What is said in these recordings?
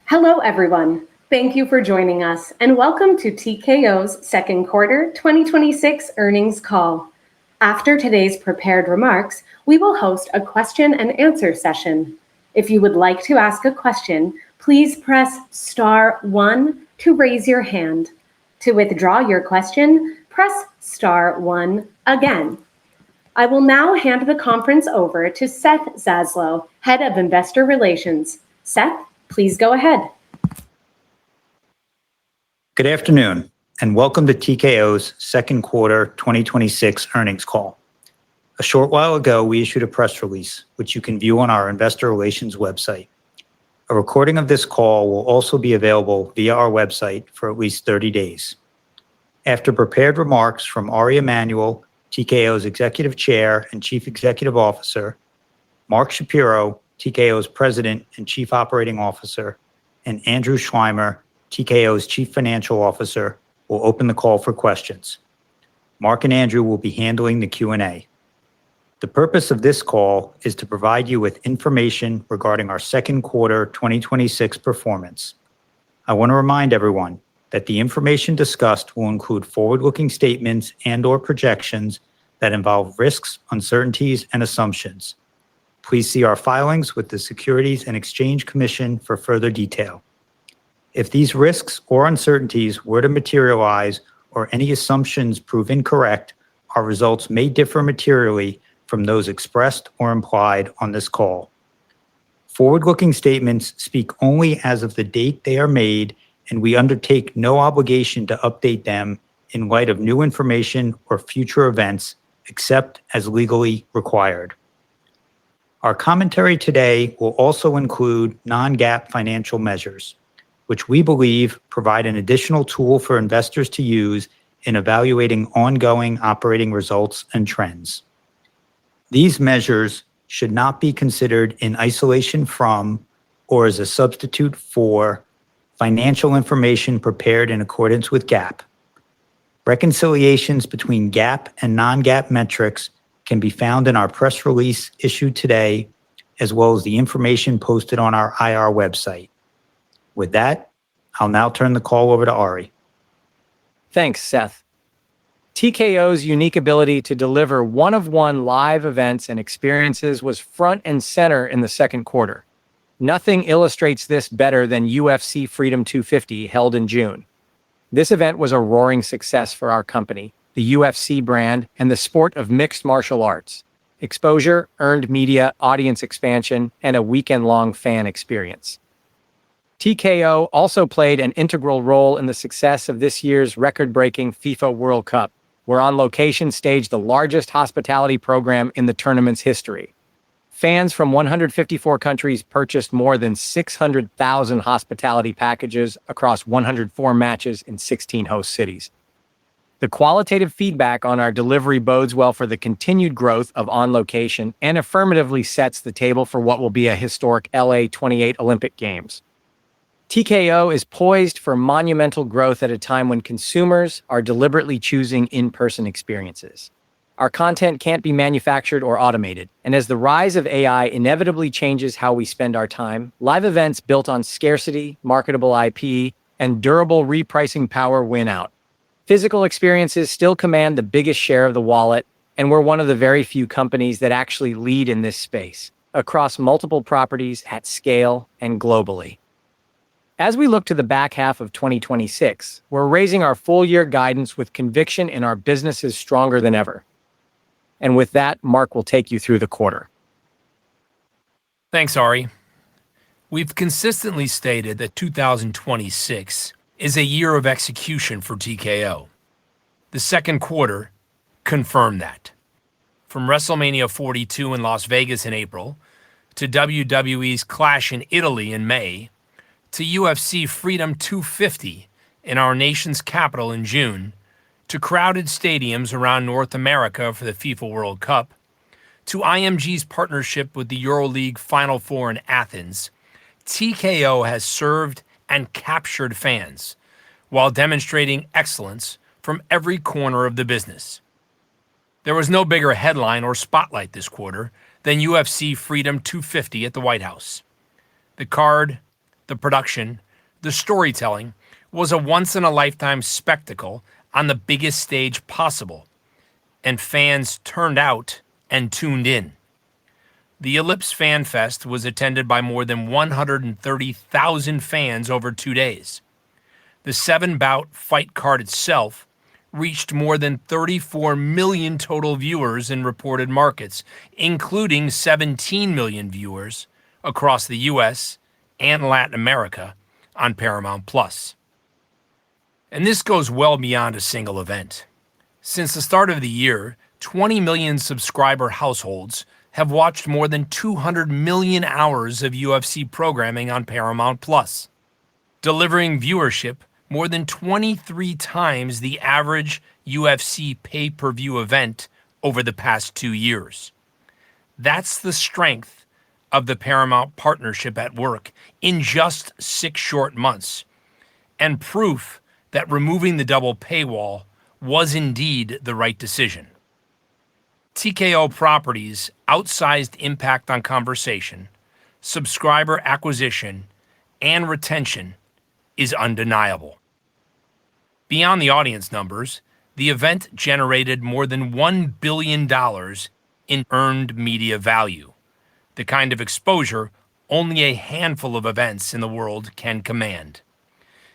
Hello, everyone. Thank you for joining us, and welcome to TKO's second quarter 2026 earnings call. After today's prepared remarks, we will host a question and answer session. If you would like to ask a question, please press *1 to raise your hand. To withdraw your question, press *1 again. I will now hand the conference over to Seth Zaslow, Head of Investor Relations. Seth, please go ahead. Good afternoon, and welcome to TKO's second quarter 2026 earnings call. A short while ago, we issued a press release, which you can view on our investor relations website. A recording of this call will also be available via our website for at least 30 days. After prepared remarks from Ari Emanuel, TKO's Executive Chair and Chief Executive Officer, Mark Shapiro, TKO's President and Chief Operating Officer, and Andrew Schleimer, TKO's Chief Financial Officer, will open the call for questions. Mark and Andrew will be handling the Q&A. The purpose of this call is to provide you with information regarding our second quarter 2026 performance. I want to remind everyone that the information discussed will include forward-looking statements and/or projections that involve risks, uncertainties, and assumptions. Please see our filings with the Securities and Exchange Commission for further detail. If these risks or uncertainties were to materialize or any assumptions prove incorrect, our results may differ materially from those expressed or implied on this call. Forward-looking statements speak only as of the date they are made, and we undertake no obligation to update them in light of new information or future events, except as legally required. Our commentary today will also include non-GAAP financial measures, which we believe provide an additional tool for investors to use in evaluating ongoing operating results and trends. These measures should not be considered in isolation from or as a substitute for financial information prepared in accordance with GAAP. Reconciliations between GAAP and non-GAAP metrics can be found in our press release issued today, as well as the information posted on our IR website. With that, I'll now turn the call over to Ari. Thanks, Seth. TKO's unique ability to deliver one-of-one live events and experiences was front and center in the second quarter. Nothing illustrates this better than UFC Freedom 250 held in June. This event was a roaring success for our company, the UFC brand, and the sport of mixed martial arts. Exposure, earned media, audience expansion, and a weekend-long fan experience. TKO also played an integral role in the success of this year's record-breaking FIFA World Cup, where On Location staged the largest hospitality program in the tournament's history. Fans from 154 countries purchased more than 600,000 hospitality packages across 104 matches in 16 host cities. The qualitative feedback on our delivery bodes well for the continued growth of On Location and affirmatively sets the table for what will be a historic LA 28 Olympic Games. TKO is poised for monumental growth at a time when consumers are deliberately choosing in-person experiences. Our content can't be manufactured or automated, and as the rise of AI inevitably changes how we spend our time, live events built on scarcity, marketable IP, and durable repricing power win out. Physical experiences still command the biggest share of the wallet, and we're one of the very few companies that actually lead in this space, across multiple properties at scale and globally. As we look to the back half of 2026, we're raising our full-year guidance with conviction in our businesses stronger than ever. And with that, Mark will take you through the quarter. Thanks, Ari. We've consistently stated that 2026 is a year of execution for TKO. The second quarter confirmed that. From WrestleMania 42 in Las Vegas in April, to WWE's Clash in Italy in May, to UFC Freedom 250 in our nation's capital in June, to crowded stadiums around North America for the FIFA World Cup, to IMG's partnership with the EuroLeague Final Four in Athens, TKO has served and captured fans while demonstrating excellence from every corner of the business. There was no bigger headline or spotlight this quarter than UFC Freedom 250 at the White House. The card, The production, the storytelling, was a once-in-a-lifetime spectacle on the biggest stage possible, and fans turned out and tuned in. The Ellipse Fan Fest was attended by more than 130,000 fans over 2 days. The 7-bout fight card itself reached more than 34 million total viewers in reported markets, including 17 million viewers across the US and Latin America on Paramount+. And this goes well beyond a single event. Since the start of the year, 20 million subscriber households have watched more than 200 million hours of UFC programming on Paramount+, delivering viewership more than 23 times the average UFC pay-per-view event over the past 2 years. That's the strength of the Paramount partnership at work in just 6 short months, and proof that removing the double paywall was indeed the right decision. TKO Properties' outsized impact on conversation, subscriber acquisition, and retention is undeniable. Beyond the audience numbers, the event generated more than $1 billion in earned media value, the kind of exposure only a handful of events in the world can command.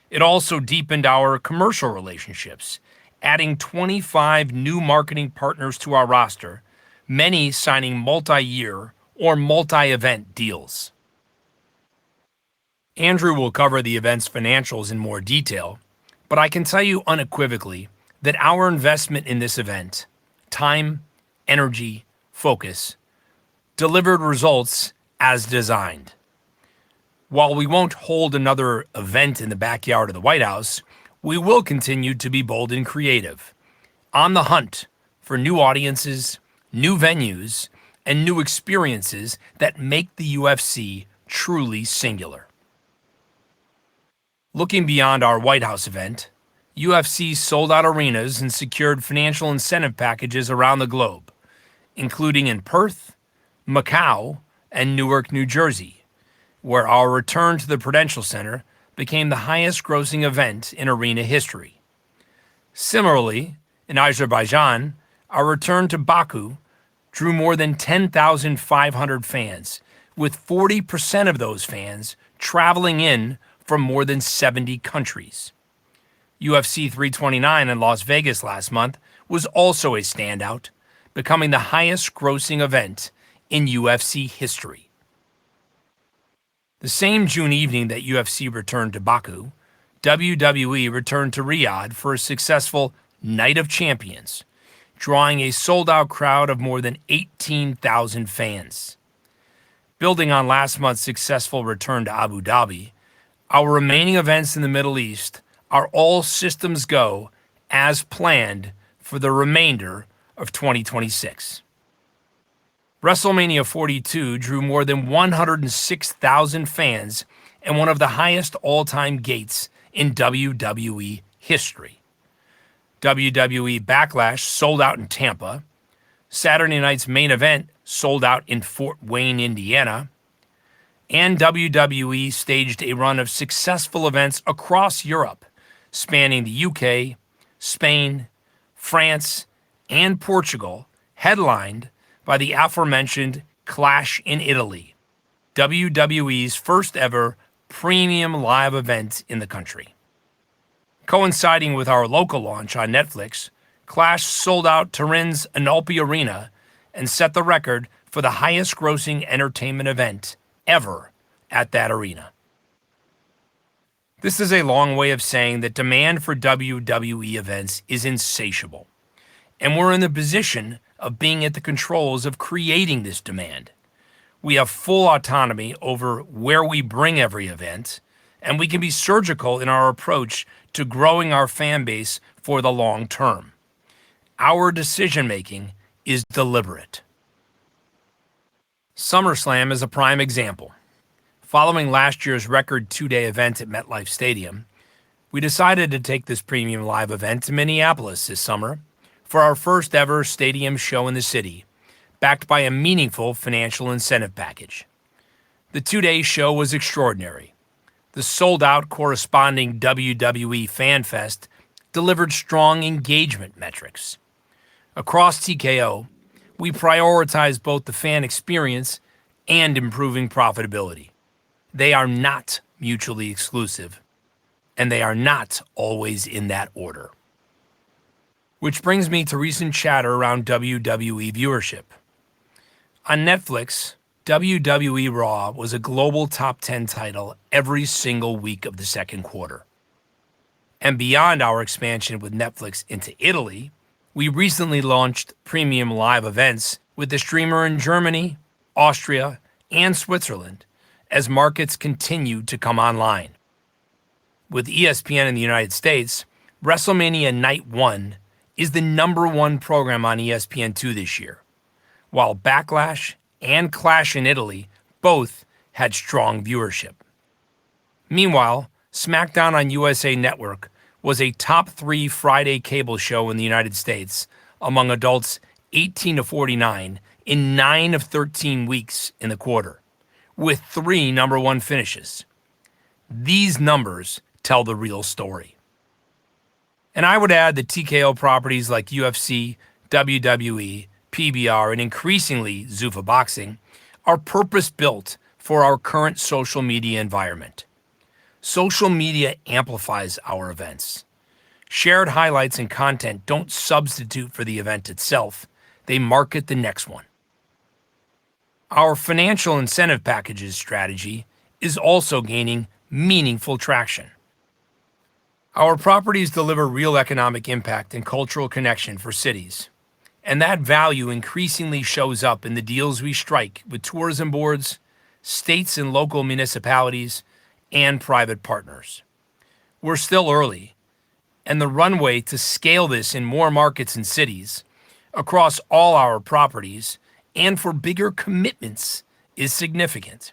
It also deepened our commercial relationships, adding 25 new marketing partners to our roster, many signing multi-year or multi-event deals. Andrew will cover the event's financials in more detail, but I can tell you unequivocally that our investment in this event, time, energy, focus, delivered results as designed. While we won't hold another event in the backyard of the White House, we will continue to be bold and creative, on the hunt for new audiences, new venues, and new experiences that make the UFC truly singular. Looking beyond our White House event, UFC sold out arenas and secured financial incentive packages around the globe, including in Perth, Macau, and Newark, New Jersey, where our return to the Prudential Center became the highest-grossing event in arena history. Similarly, in Azerbaijan, our return to Baku drew more than 10,500 fans, with 40% of those fans traveling in from more than 70 countries. UFC 329 in Las Vegas last month was also a standout, becoming the highest-grossing event in UFC history. The same June evening that UFC returned to Baku, WWE returned to Riyadh for a successful Night of Champions, drawing a sold-out crowd of more than 18,000 fans. Building on last month's successful return to Abu Dhabi, our remaining events in the Middle East are all systems go as planned for the remainder of 2026. WrestleMania 42 drew more than 106,000 fans and one of the highest all-time gates in WWE history. WWE Backlash sold out in Tampa. Saturday night's main event sold out in Fort Wayne, Indiana. And WWE staged a run of successful events across Europe, spanning the UK, Spain, France, and Portugal, headlined by the aforementioned Clash in Italy, WWE's first ever premium live event in the country. Coinciding with our local launch on Netflix, Clash sold out Turin's Inalpi Arena and set the record for the highest grossing entertainment event ever at that arena. This is a long way of saying that demand for WWE events is insatiable, and we're in the position of being at the controls of creating this demand. We have full autonomy over where we bring every event, and we can be surgical in our approach to growing our fan base for the long term. Our decision-making is deliberate. SummerSlam is a prime example. Following last year's record 2-day event at MetLife Stadium, we decided to take this premium live event to Minneapolis this summer for our first ever stadium show in the city, backed by a meaningful financial incentive package. The 2-day show was extraordinary. The sold-out corresponding WWE Fan Fest delivered strong engagement metrics. Across TKO, we prioritize both the fan experience and improving profitability. They are not mutually exclusive, and they are not always in that order. Which brings me to recent chatter around WWE viewership. On Netflix, WWE Raw was a global top 10 title every single week of the second quarter. And beyond our expansion with Netflix into Italy, we recently launched premium live events with the streamer in Germany, Austria, and Switzerland as markets continue to come online. With ESPN in the United States, WrestleMania Night 1 is the #1 program on ESPN2 this year, while Backlash and Clash in Italy both had strong viewership. Meanwhile, SmackDown on USA Network was a top 3 Friday cable show in the United States among adults 18 to 49 in 9 of 13 weeks in the quarter, with 3 #1 finishes. These numbers tell the real story. And I would add that TKO properties like UFC, WWE, PBR, and increasingly Zuffa Boxing are purpose-built for our current social media environment. Social media amplifies our events. Shared highlights and content don't substitute for the event itself. They market the next one. Our financial incentive packages strategy is also gaining meaningful traction. Our properties deliver real economic impact and cultural connection for cities, and that value increasingly shows up in the deals we strike with tourism boards, states and local municipalities, and private partners. We're still early, and the runway to scale this in more markets and cities across all our properties and for bigger commitments is significant.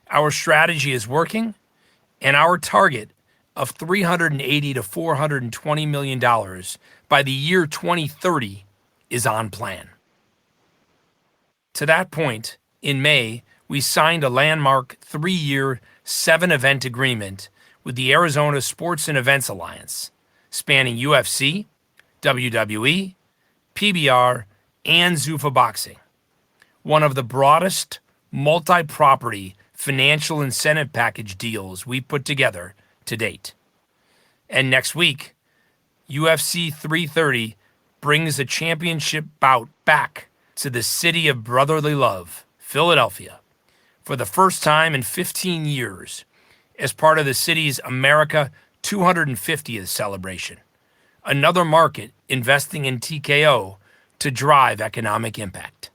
Our strategy is working, and our target of $380 to $420 million by the year 2030 is on plan. To that point, in May, we signed a landmark 3-year, 7-event agreement with the Arizona Sports and Events Alliance, spanning UFC, WWE, PBR, and Zuffa Boxing, one of the broadest multi-property financial incentive package deals we've put together to date. And next week, UFC 330 brings a championship bout back to the city of brotherly love, Philadelphia, for the first time in 15 years as part of the city's America 250th celebration, another market investing in TKO to drive economic impact.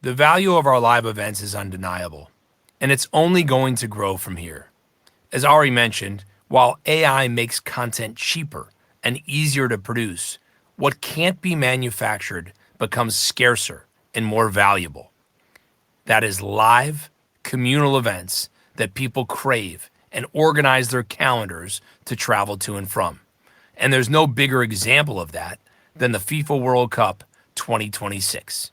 The value of our live events is undeniable, and it's only going to grow from here. As Ari mentioned, while AI makes content cheaper and easier to produce, what can't be manufactured becomes scarcer and more valuable. That is live, communal events that people crave and organize their calendars to travel to and from. And there's no bigger example of that than the FIFA World Cup 2026.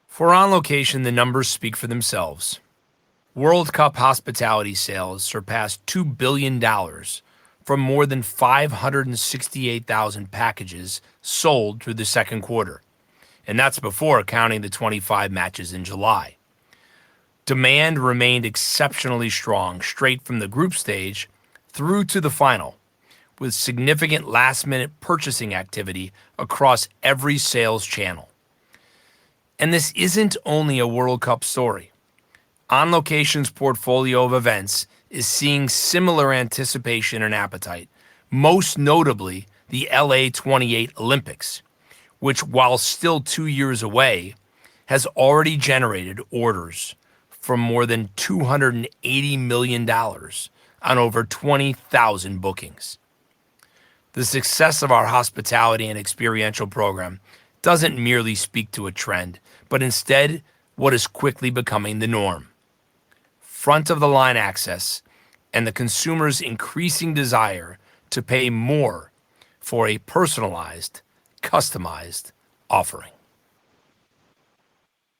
For On Location, the numbers speak for themselves. World Cup hospitality sales surpassed $2 billion from more than 568,000 packages sold through the second quarter. And that's before counting the 25 matches in July. Demand remained exceptionally strong straight from the group stage through to the final, with significant last-minute purchasing activity across every sales channel. And this isn't only a World Cup story. On Location's portfolio of events is seeing similar anticipation and appetite, most notably the LA 28 Olympics, which, while still 2 years away, has already generated orders for more than $280 million on over 20,000 bookings. The success of our hospitality and experiential program doesn't merely speak to a trend, but instead what is quickly becoming the norm. Front-of-the-line access and the consumer's increasing desire to pay more for a personalized, customized offering.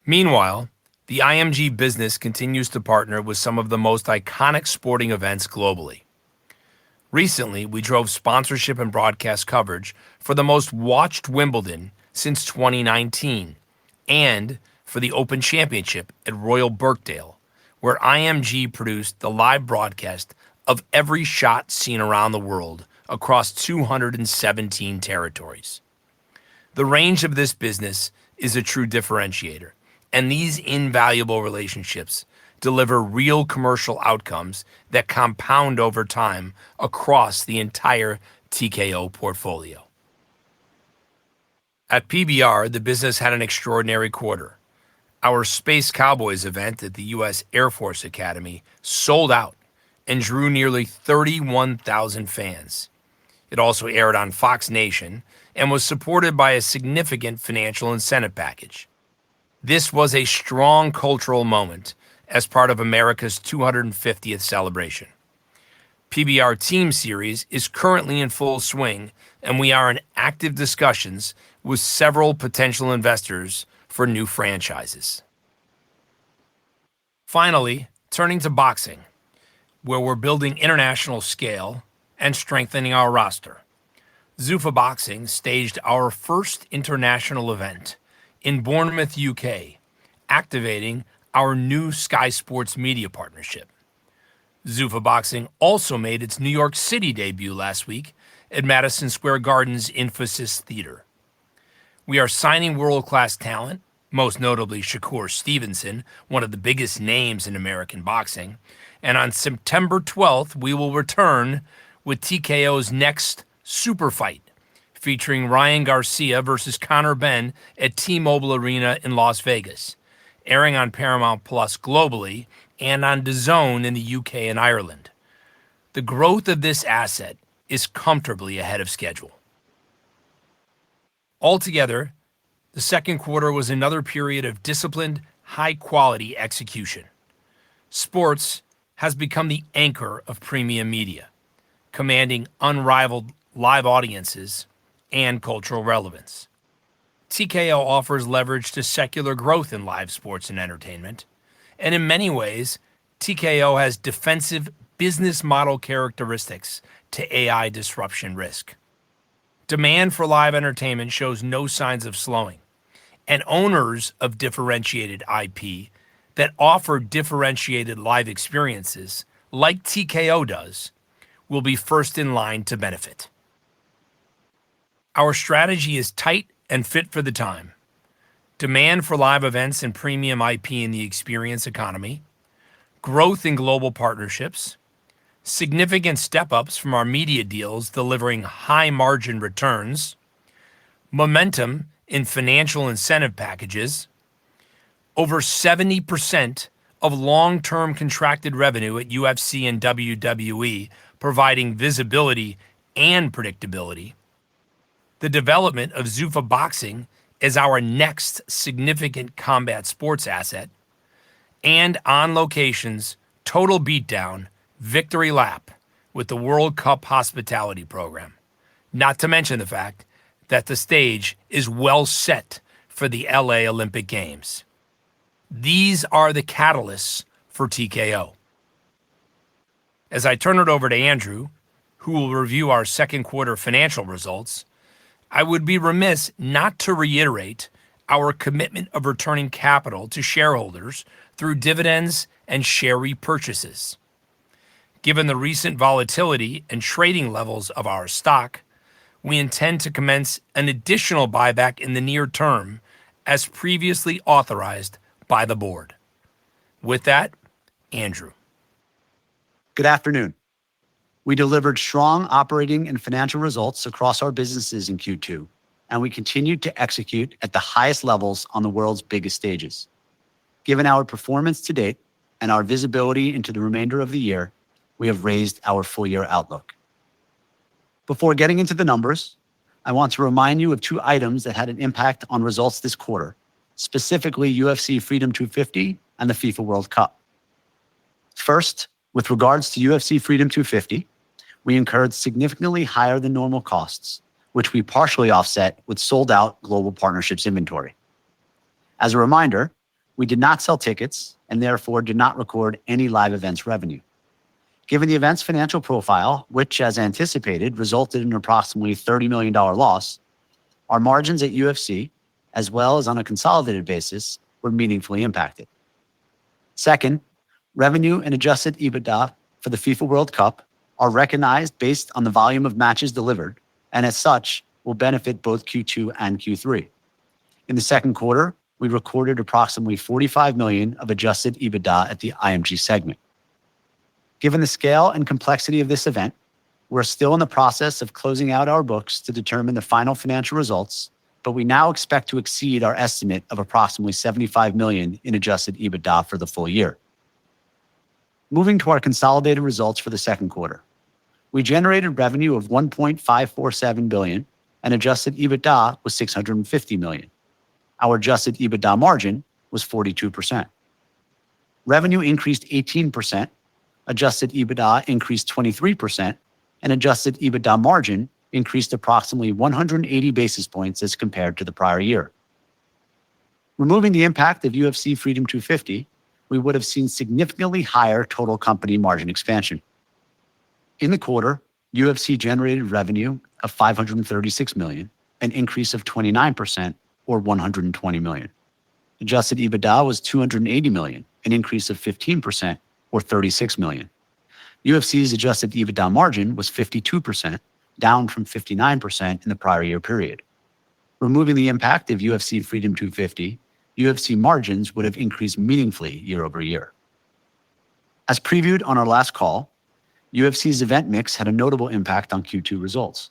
Meanwhile, The IMG business continues to partner with some of the most iconic sporting events globally. Recently, we drove sponsorship and broadcast coverage for the most watched Wimbledon since 2019 and for the Open Championship at Royal Birkdale, where IMG produced the live broadcast of every shot seen around the world across 217 territories. The range of this business is a true differentiator, and these invaluable relationships deliver real commercial outcomes that compound over time across the entire TKO portfolio. At PBR, the business had an extraordinary quarter. Our Space Cowboys event at the U.S. Air Force Academy sold out and drew nearly 31,000 fans. It also aired on Fox Nation and was supported by a significant financial incentive package. This was a strong cultural moment as part of America's 250th celebration. PBR Team Series is currently in full swing, and we are in active discussions with several potential investors for new franchises. Finally, turning to boxing, where we're building international scale and strengthening our roster. Zuffa Boxing staged our first international event in Bournemouth, UK, activating our new Sky Sports media partnership. Zuffa Boxing also made its New York City debut last week at Madison Square Garden's Infosys Theater. We are signing world-class talent, most notably Shakur Stevenson, one of the biggest names in American boxing, and on September 12th, we will return with TKO's next super fight, featuring Ryan Garcia versus Conor Benn at T-Mobile Arena in Las Vegas, airing on Paramount Plus globally and on DAZN in the UK and Ireland. The growth of this asset is comfortably ahead of schedule. Altogether, the second quarter was another period of disciplined, high-quality execution. Sports has become the anchor of premium media, commanding unrivaled live audiences and cultural relevance. TKO offers leverage to secular growth in live sports and entertainment, and in many ways, TKO has defensive business model characteristics to AI disruption risk. Demand for live entertainment shows no signs of slowing, and owners of differentiated IP that offer differentiated live experiences, like TKO does, will be first in line to benefit. Our strategy is tight and fit for the time. Demand for live events and premium IP in the experience economy, growth in global partnerships, significant step-ups from our media deals delivering high-margin returns, momentum in financial incentive packages, over 70% of long-term contracted revenue at UFC and WWE providing visibility and predictability, the development of Zuffa Boxing as our next significant combat sports asset, and On Location's Total Beatdown victory lap with the World Cup hospitality program, not to mention the fact that the stage is well set for the LA Olympic Games. These are the catalysts for TKO. As I turn it over to Andrew, who will review our second quarter financial results, I would be remiss not to reiterate our commitment of returning capital to shareholders through dividends and share repurchases. Given the recent volatility and trading levels of our stock, we intend to commence an additional buyback in the near term, as previously authorized by the board. With that, Andrew. Good afternoon. We delivered strong operating and financial results across our businesses in Q2, and we continued to execute at the highest levels on the world's biggest stages. Given our performance to date and our visibility into the remainder of the year, we have raised our full-year outlook. Before getting into the numbers, I want to remind you of two items that had an impact on results this quarter, specifically UFC Freedom 250 and the FIFA World Cup. First, with regards to UFC Freedom 250, we incurred significantly higher than normal costs, which we partially offset with sold-out global partnerships inventory. As a reminder, We did not sell tickets and therefore did not record any live events revenue. Given the event's financial profile, which as anticipated resulted in an approximately $30 million loss, our margins at UFC, as well as on a consolidated basis, were meaningfully impacted. Second, revenue and adjusted EBITDA for the FIFA World Cup are recognized based on the volume of matches delivered, and as such, will benefit both Q2 and Q3. In the second quarter, we recorded approximately $45 million of adjusted EBITDA at the IMG segment. Given the scale and complexity of this event, we're still in the process of closing out our books to determine the final financial results, but we now expect to exceed our estimate of approximately $75 million in adjusted EBITDA for the full year. Moving to our consolidated results for the second quarter. We generated revenue of $1.547 billion and adjusted EBITDA was $650 million. Our adjusted EBITDA margin was 42%. Revenue increased 18%, adjusted EBITDA increased 23%, and adjusted EBITDA margin increased approximately 180 basis points as compared to the prior year. Removing the impact of UFC Freedom 250, we would have seen significantly higher total company margin expansion. In the quarter, UFC generated revenue of $536 million, an increase of 29% or $120 million. Adjusted EBITDA was $280 million, an increase of 15% or $36 million. UFC's adjusted EBITDA margin was 52%, down from 59% in the prior year period. Removing the impact of UFC Freedom 250, UFC margins would have increased meaningfully year over year. As previewed on our last call, UFC's event mix had a notable impact on Q2 results.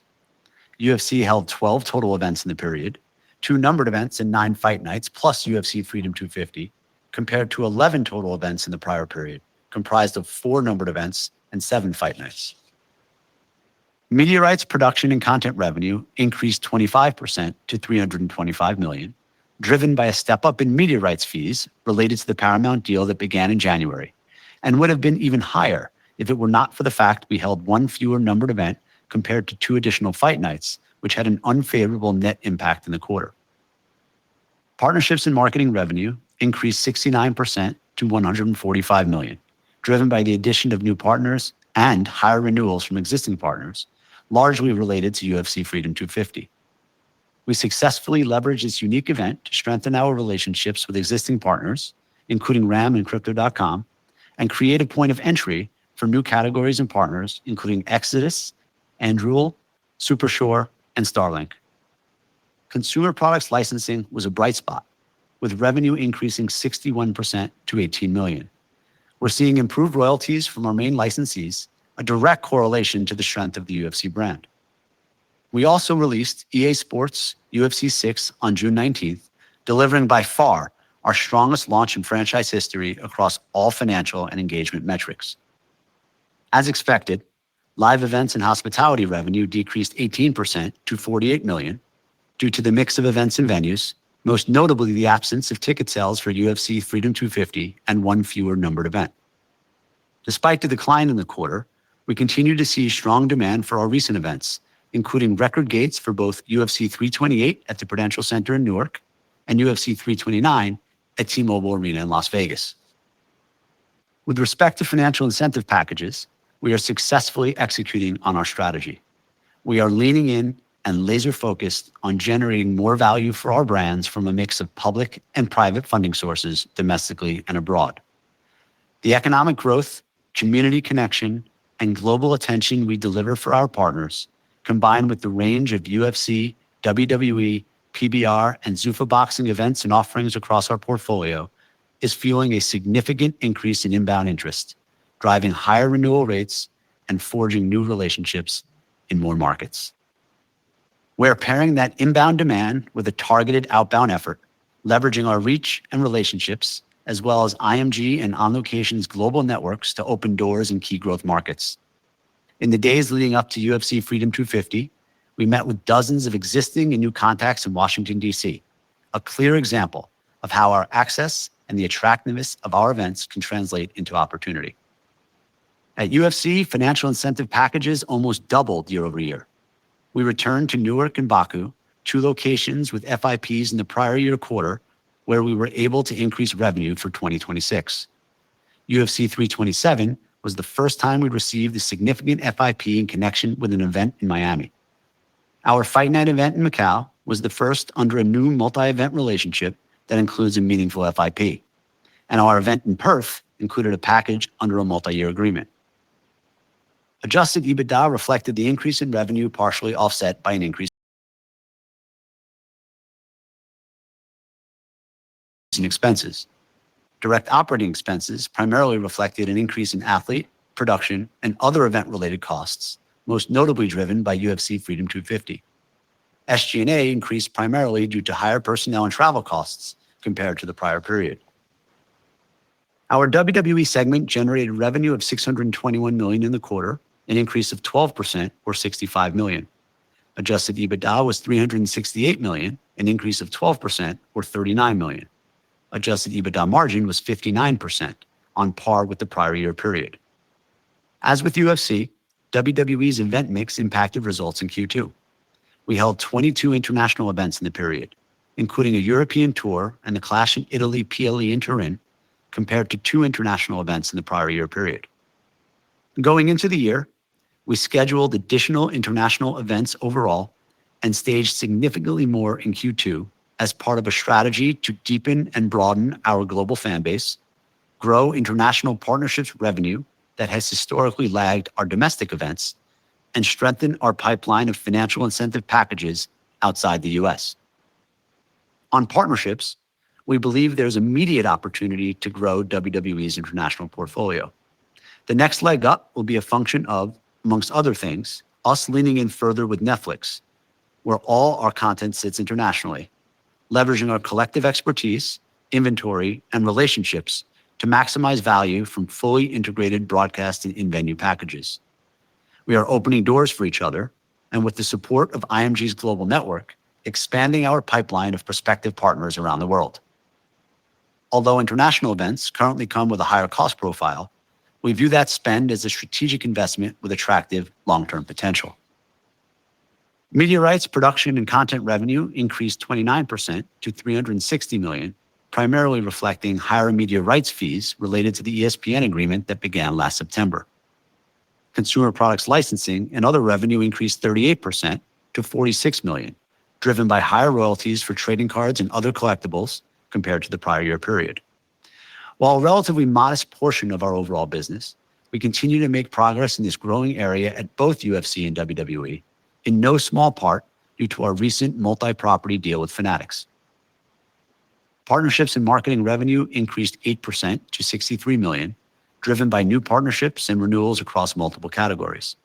UFC held 12 total events in the period, 2 numbered events and 9 fight nights plus UFC Freedom 250, compared to 11 total events in the prior period, comprised of 4 numbered events and 7 fight nights. Media rights production and content revenue increased 25% to $325 million, driven by a step-up in media rights fees related to the Paramount deal that began in January, and would have been even higher if it were not for the fact we held 1 fewer numbered event compared to 2 additional fight nights, which had an unfavorable net impact in the quarter. Partnerships and marketing revenue increased 69% to $145 million, driven by the addition of new partners and higher renewals from existing partners, largely related to UFC Freedom 250. We successfully leveraged this unique event to strengthen our relationships with existing partners, including RAM and Crypto.com, and create a point of entry for new categories and partners, including Exodus, Anduril, Supershore, and Starlink. Consumer products licensing was a bright spot, with revenue increasing 61% to $18 million. We're seeing improved royalties from our main licensees, a direct correlation to the strength of the UFC brand. We also released EA Sports UFC 6 on June 19th, delivering by far our strongest launch in franchise history across all financial and engagement metrics. As expected, live events and hospitality revenue decreased 18% to $48 million due to the mix of events and venues, most notably the absence of ticket sales for UFC Freedom 250 and 1 fewer numbered event. Despite the decline in the quarter, we continue to see strong demand for our recent events, including record gates for both UFC 328 at the Prudential Center in Newark and UFC 329 at T-Mobile Arena in Las Vegas. With respect to financial incentive packages, we are successfully executing on our strategy. We are leaning in and laser focused on generating more value for our brands from a mix of public and private funding sources domestically and abroad. The economic growth, community connection, and global attention we deliver for our partners, combined with the range of UFC, WWE, PBR, and Zuffa boxing events and offerings across our portfolio, is fueling a significant increase in inbound interest, driving higher renewal rates and forging new relationships in more markets. We're pairing that inbound demand with a targeted outbound effort, leveraging our reach and relationships, as well as IMG and On Location's global networks to open doors in key growth markets. In the days leading up to UFC Freedom 250, we met with dozens of existing and new contacts in Washington, D.C., a clear example of how our access and the attractiveness of our events can translate into opportunity. At UFC, financial incentive packages almost doubled year over year. We returned to Newark and Baku, 2 locations with FIPs in the prior year quarter, where we were able to increase revenue for 2026. UFC 327 was the first time we received a significant FIP in connection with an event in Miami. Our Fight Night event in Macau was the first under a new multi-event relationship that includes a meaningful FIP. And our event in Perth included a package under a multi-year agreement. Adjusted EBITDA reflected the increase in revenue partially offset by an increase in expenses. Direct operating expenses primarily reflected an increase in athlete, production, and other event-related costs, most notably driven by UFC Freedom 250. SG&A increased primarily due to higher personnel and travel costs compared to the prior period. Our WWE segment generated revenue of $621 million in the quarter, an increase of 12% or $65 million. Adjusted EBITDA was $368 million, an increase of 12% or $39 million. Adjusted EBITDA margin was 59%, on par with the prior year period. As with UFC, WWE's event mix impacted results in Q2. We held 22 international events in the period, including a European tour and the Clash in Italy PLE in Turin, compared to 2 international events in the prior year period. Going into the year, we scheduled additional international events overall and staged significantly more in Q2 as part of a strategy to deepen and broaden our global fan base, grow international partnerships revenue that has historically lagged our domestic events, and strengthen our pipeline of financial incentive packages outside the US. On partnerships, we believe there's immediate opportunity to grow WWE's international portfolio. The next leg up will be a function of, amongst other things, us leaning in further with Netflix, where all our content sits internationally, leveraging our collective expertise, inventory, and relationships to maximize value from fully integrated broadcast and in-venue packages. We are opening doors for each other, and with the support of IMG's global network, expanding our pipeline of prospective partners around the world. Although international events currently come with a higher cost profile, we view that spend as a strategic investment with attractive long-term potential. Media rights, production, and content revenue increased 29% to $360 million, primarily reflecting higher media rights fees related to the ESPN agreement that began last September. Consumer products licensing and other revenue increased 38% to $46 million, driven by higher royalties for trading cards and other collectibles compared to the prior year period. While a relatively modest portion of our overall business, we continue to make progress in this growing area at both UFC and WWE, in no small part due to our recent multi-property deal with Fanatics. Partnerships and marketing revenue increased 8% to $63 million, driven by new partnerships and renewals across multiple categories.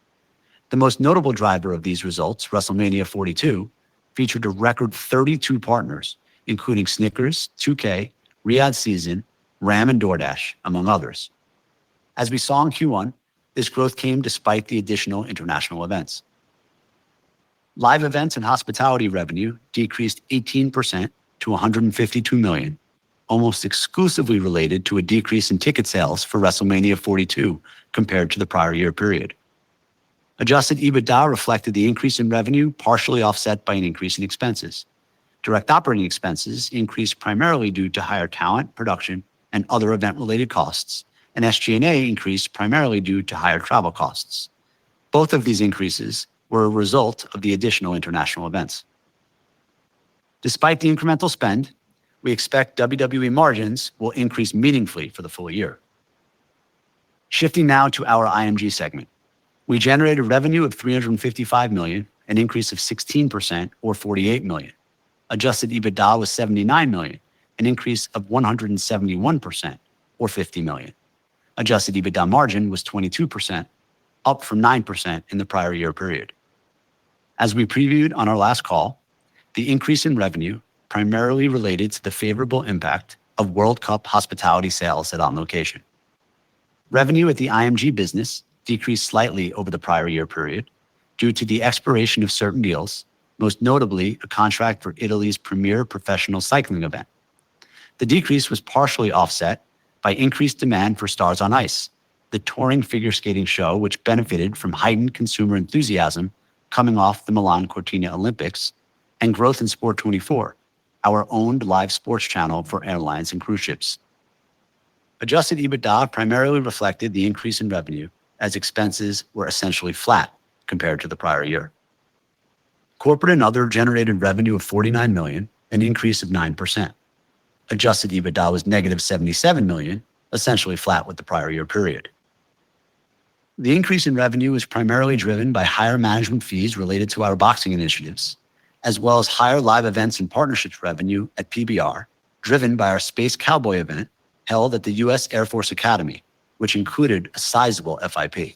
The most notable driver of these results, WrestleMania 42, featured a record 32 partners, including Snickers, 2K, Riyadh Season, Ram, and DoorDash, among others. As we saw in Q1, this growth came despite the additional international events. Live events and hospitality revenue decreased 18% to $152 million, almost exclusively related to a decrease in ticket sales for WrestleMania 42 compared to the prior year period. Adjusted EBITDA reflected the increase in revenue, partially offset by an increase in expenses. Direct operating expenses increased primarily due to higher talent, production, and other event-related costs, and SG&A increased primarily due to higher travel costs. Both of these increases were a result of the additional international events. Despite the incremental spend, we expect WWE margins will increase meaningfully for the full year. Shifting now to our IMG segment. We generated revenue of $355 million, an increase of 16% or $48 million. Adjusted EBITDA was $79 million, an increase of 171% or $50 million. Adjusted EBITDA margin was 22%, up from 9% in the prior year period. As we previewed on our last call, the increase in revenue primarily related to the favorable impact of World Cup hospitality sales at On Location. Revenue at the IMG business decreased slightly over the prior year period due to the expiration of certain deals, most notably a contract for Italy's premier professional cycling event. The decrease was partially offset by increased demand for Stars on Ice, the touring figure skating show which benefited from heightened consumer enthusiasm coming off the Milan Cortina Olympics, and growth in Sport 24, our owned live sports channel for airlines and cruise ships. Adjusted EBITDA primarily reflected the increase in revenue as expenses were essentially flat compared to the prior year. Corporate and other generated revenue of $49 million, an increase of 9%. Adjusted EBITDA was negative $77 million, essentially flat with the prior year period. The increase in revenue was primarily driven by higher management fees related to our boxing initiatives, as well as higher live events and partnerships revenue at PBR, driven by our Space Cowboy event held at the U.S. Air Force Academy, which included a sizable FIP.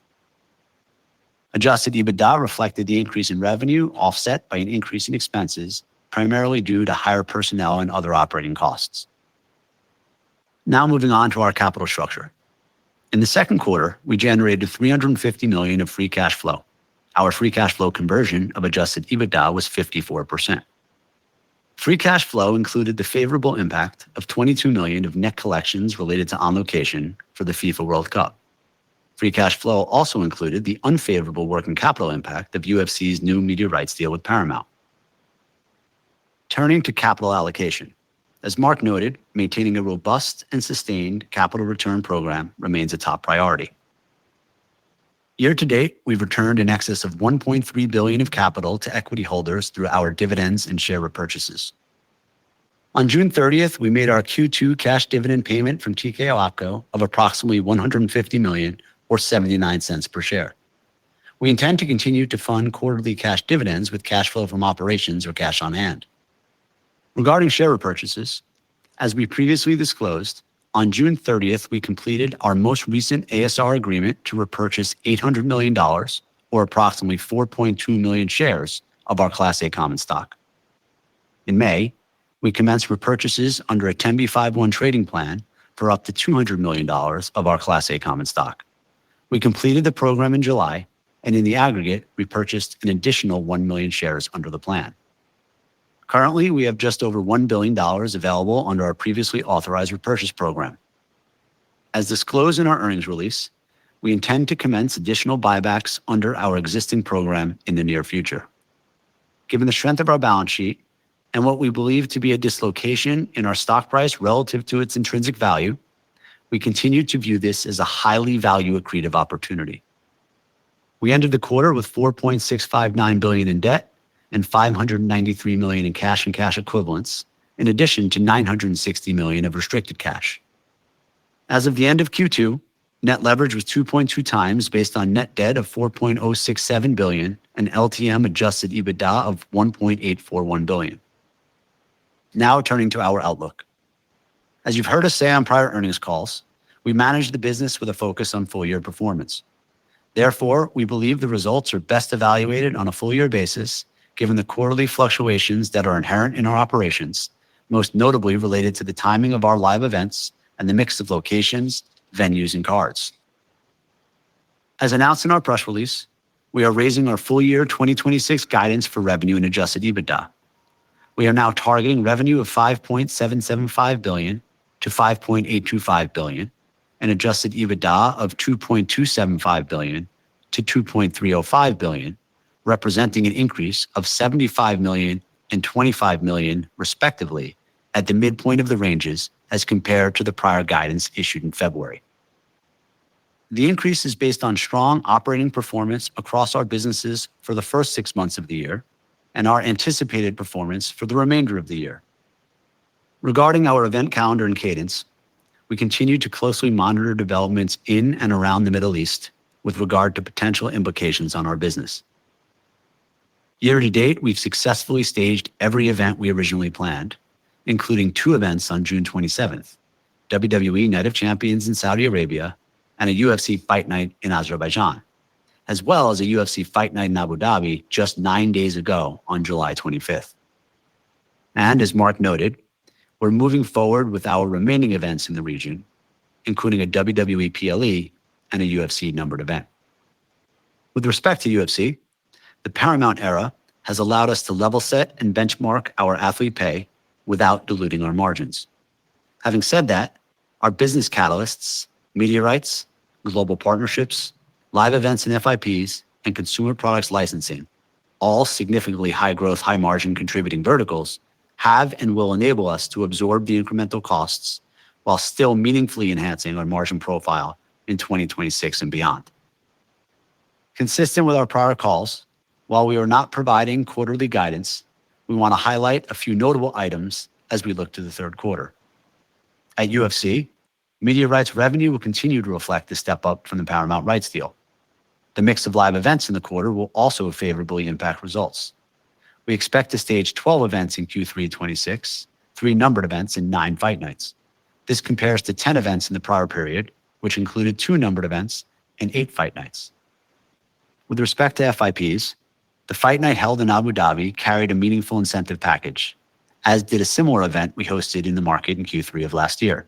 Adjusted EBITDA reflected the increase in revenue offset by an increase in expenses, primarily due to higher personnel and other operating costs. Now moving on to our capital structure. In the second quarter, we generated $350 million of free cash flow. Our free cash flow conversion of adjusted EBITDA was 54%. Free cash flow included the favorable impact of $22 million of net collections related to On Location for the FIFA World Cup. Free cash flow also included the unfavorable working capital impact of UFC's new media rights deal with Paramount. Turning to capital allocation. As Mark noted, maintaining a robust and sustained capital return program remains a top priority. Year to date, we've returned in excess of $1.3 billion of capital to equity holders through our dividends and share repurchases. On June 30th, we made our Q2 cash dividend payment from TKO OpCo of approximately $150 million or 79 cents per share. We intend to continue to fund quarterly cash dividends with cash flow from operations or cash on hand. Regarding share repurchases, as we previously disclosed, on June 30th, we completed our most recent ASR agreement to repurchase $800 million, or approximately 4.2 million shares of our Class A common stock. In May, we commenced repurchases under a 10b5-1 trading plan for up to $200 million of our Class A common stock. We completed the program in July, and in the aggregate, repurchased an additional 1 million shares under the plan. Currently, we have just over $1 billion available under our previously authorized repurchase program. As disclosed in our earnings release, we intend to commence additional buybacks under our existing program in the near future. Given the strength of our balance sheet and what we believe to be a dislocation in our stock price relative to its intrinsic value, we continue to view this as a highly value accretive opportunity. We ended the quarter with $4.659 billion in debt and $593 million in cash and cash equivalents, in addition to $960 million of restricted cash. As of the end of Q2, net leverage was 2.2 times based on net debt of $4.067 billion and LTM adjusted EBITDA of $1.841 billion. Now turning to our outlook. As you've heard us say on prior earnings calls, we manage the business with a focus on full-year performance. Therefore, we believe the results are best evaluated on a full-year basis, given the quarterly fluctuations that are inherent in our operations, most notably related to the timing of our live events and the mix of locations, venues, and cards. As announced in our press release, we are raising our full-year 2026 guidance for revenue and adjusted EBITDA. We are now targeting revenue of $5.775 billion to $5.825 billion and adjusted EBITDA of $2.275 billion to $2.305 billion, representing an increase of $75 million and $25 million, respectively, at the midpoint of the ranges as compared to the prior guidance issued in February. The increase is based on strong operating performance across our businesses for the first 6 months of the year and our anticipated performance for the remainder of the year. Regarding our event calendar and cadence, we continue to closely monitor developments in and around the Middle East with regard to potential implications on our business. Year to date, we've successfully staged every event we originally planned, including 2 events on June 27th, WWE Night of Champions in Saudi Arabia and a UFC Fight Night in Azerbaijan, as well as a UFC Fight Night in Abu Dhabi just 9 days ago on July 25th. And as Mark noted, we're moving forward with our remaining events in the region, including a WWE PLE and a UFC numbered event. With respect to UFC, the Paramount era has allowed us to level set and benchmark our athlete pay without diluting our margins. Having said that, our business catalysts, media rights, global partnerships, live events and FIPs, and consumer products licensing, all significantly high growth, high margin contributing verticals, have and will enable us to absorb the incremental costs while still meaningfully enhancing our margin profile in 2026 and beyond. Consistent with our prior calls, while we are not providing quarterly guidance, we want to highlight a few notable items as we look to the third quarter. At UFC, media rights revenue will continue to reflect the step up from the Paramount rights deal. The mix of live events in the quarter will also favorably impact results. We expect to stage 12 events in Q3 26, 3 numbered events and 9 fight nights. This compares to 10 events in the prior period, which included 2 numbered events and 8 fight nights. With respect to FIPs, the fight night held in Abu Dhabi carried a meaningful incentive package, as did a similar event we hosted in the market in Q3 of last year.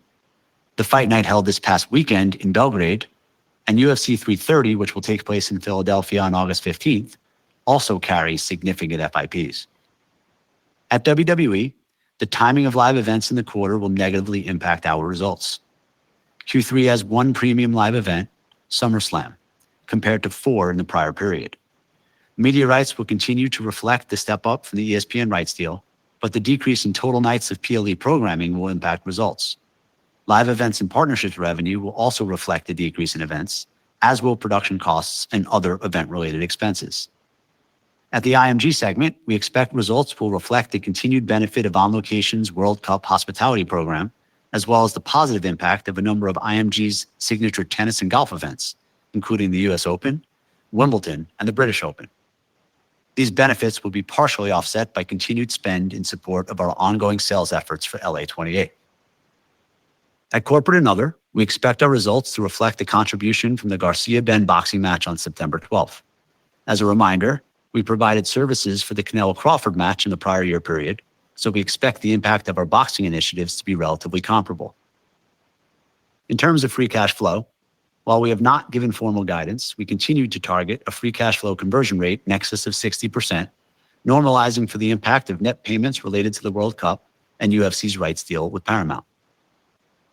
The fight night held this past weekend in Belgrade and UFC 330, which will take place in Philadelphia on August 15th, also carries significant FIPs. At WWE, the timing of live events in the quarter will negatively impact our results. Q3 has 1 premium live event, SummerSlam, compared to 4 in the prior period. Media rights will continue to reflect the step up from the ESPN rights deal, but the decrease in total nights of PLE programming will impact results. Live events and partnerships revenue will also reflect the decrease in events, as will production costs and other event-related expenses. At the IMG segment, we expect results will reflect the continued benefit of On Location's World Cup hospitality program, as well as the positive impact of a number of IMG's signature tennis and golf events, including the US Open, Wimbledon, and the British Open. These benefits will be partially offset by continued spend in support of our ongoing sales efforts for LA 28. At Corporate and Other, we expect our results to reflect the contribution from the Garcia-Benn boxing match on September 12th. As a reminder, we provided services for the Canelo-Crawford match in the prior year period, so we expect the impact of our boxing initiatives to be relatively comparable. In terms of free cash flow, while we have not given formal guidance, we continue to target a free cash flow conversion rate in excess of 60%, normalizing for the impact of net payments related to the World Cup and UFC's rights deal with Paramount.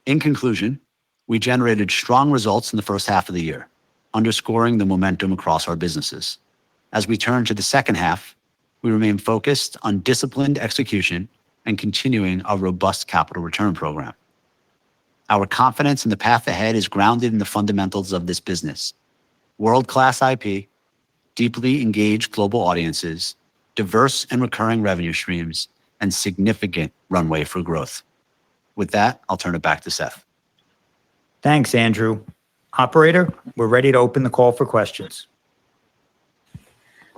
In conclusion, we generated strong results in the first half of the year, underscoring the momentum across our businesses. As we turn to the second half, we remain focused on disciplined execution and continuing our robust capital return program. Our confidence in the path ahead is grounded in the fundamentals of this business: world-class IP, deeply engaged global audiences, diverse and recurring revenue streams, and significant runway for growth. With that, I'll turn it back to Seth. Thanks, Andrew. Operator, we're ready to open the call for questions.